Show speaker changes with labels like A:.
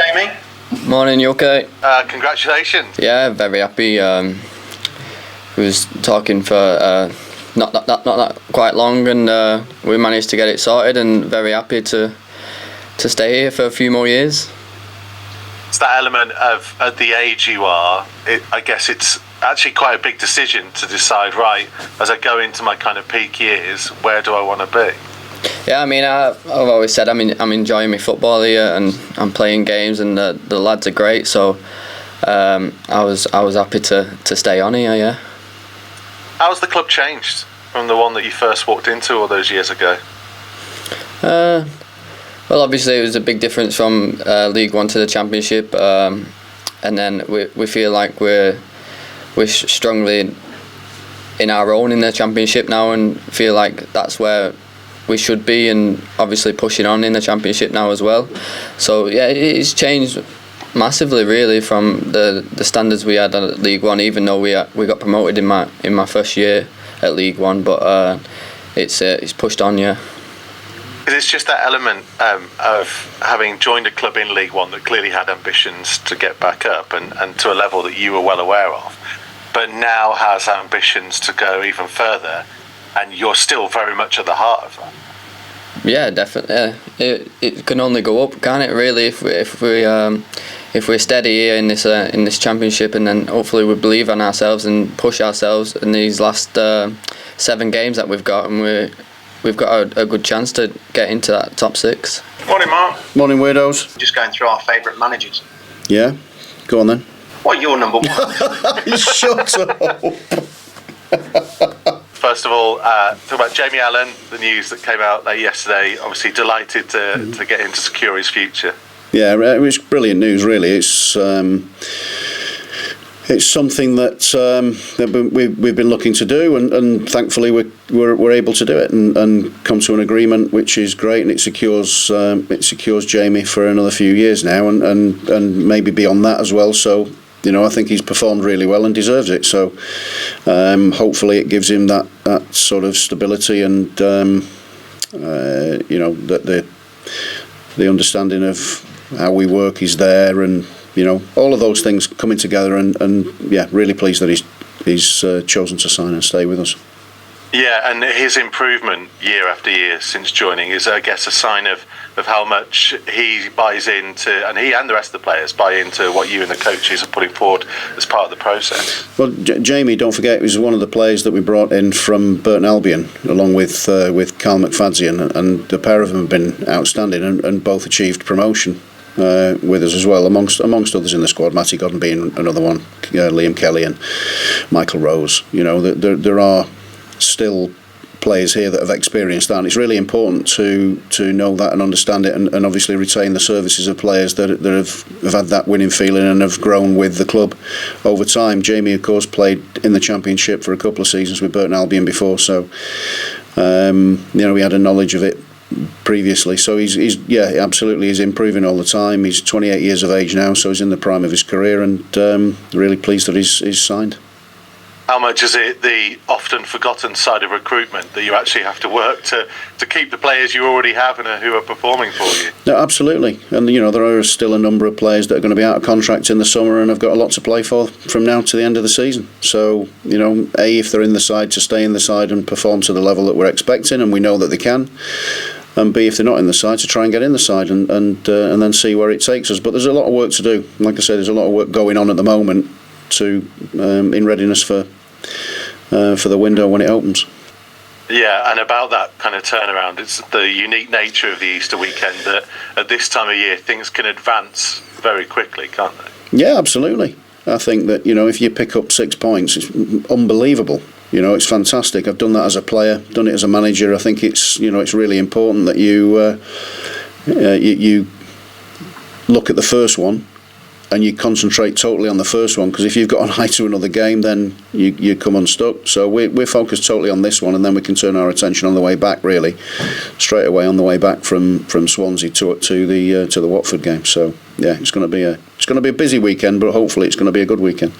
A: Jamie.
B: Morning, you okay?
A: Congratulations.
B: Yeah, very happy. We was talking for not that quite long, and we managed to get it sorted, and very happy to stay here for a few more years.
A: It's that element of at the age you are, I guess it's actually quite a big decision to decide, right, as I go into my kind of peak years, where do I want to be?
B: Yeah, I mean, I've always said I'm enjoying my football here, and I'm playing games, and the lads are great. So I was happy to stay on here. Yeah.
A: How's the club changed from the one that you first walked into all those years ago?
B: Well, obviously it was a big difference from League One to the Championship, and then we feel like we're strongly in our own in the Championship now, and feel like that's where we should be, and obviously pushing on in the Championship now as well. So yeah, it's changed massively really from the standards we had at League One, even though we got promoted in my first year at League One, but it's pushed on, yeah.
A: It's just that element of having joined a club in League One that clearly had ambitions to get back up and to a level that you were well aware of, but now has ambitions to go even further, and you're still very much at the heart of that.
B: Yeah, definitely. It can only go up, can't it? Really, if we're steady here in this Championship, and then hopefully we believe in ourselves and push ourselves in these last 7 games that we've got, and we've got a good chance to get into that top 6.
A: Morning, Mark.
C: Morning, weirdos.
D: Just going through our favourite managers.
C: Yeah, go on then.
D: Well, you're number one.
C: Shut up.
A: First of all, talk about Jamie Allen, the news that came out late yesterday. Obviously delighted to get him to secure his future. Yeah,
C: it was brilliant news, really. It's something that we've been looking to do, and thankfully we're able to do it and come to an agreement, which is great, and it secures Jamie for another few years now, and maybe beyond that as well. So, I think he's performed really well and deserves it. So hopefully it gives him that sort of stability, and that the understanding of how we work is there, and all of those things coming together, and yeah, really pleased that he's chosen to sign and stay with us.
A: Yeah, and his improvement year after year since joining is, I guess, a sign of how much he buys into, and he and the rest of the players buy into what you and the coaches are putting forward as part of the process.
C: Well, Jamie, don't forget, was one of the players that we brought in from Burton Albion, along with Carl McFadzean, and the pair of them have been outstanding, and both achieved promotion with us as well, amongst others in the squad. Matty Godden being another one, Liam Kelly and Michael Rose. There are still players here that have experienced that, and it's really important to know that and understand it, and obviously retain the services of players that have had that winning feeling and have grown with the club over time. Jamie, of course, played in the Championship for a couple of seasons with Burton Albion before, so we had a knowledge of it previously. So he's absolutely, he's improving all the time. He's 28 years of age now, so he's in the prime of his career, and really pleased that he's signed.
A: How much is it the often forgotten side of recruitment that you actually have to work to keep the players you already have and who are performing for you?
C: No, absolutely. And there are still a number of players that are going to be out of contract in the summer and have got a lot to play for from now to the end of the season. So, A, if they're in the side, to stay in the side and perform to the level that we're expecting, and we know that they can. And B, if they're not in the side, to try and get in the side and then see where it takes us. But there's a lot of work to do. Like I said, there's a lot of work going on at the moment in readiness for the window when it opens.
A: Yeah, and about that kind of turnaround, it's the unique nature of the Easter weekend that at this time of year things can advance very quickly, can't they?
C: Yeah, absolutely. I think that if you pick up 6 points, it's unbelievable. It's fantastic. I've done that as a player, done it as a manager. I think it's really important that you look at the first one and you concentrate totally on the first one, because if you've got an eye to another game, then you come unstuck. So we're focused totally on this one, and then we can turn our attention on the way back, really, straight away on the way back from Swansea to the Watford game. So yeah, it's going to be a busy weekend, but hopefully it's going to be a good weekend.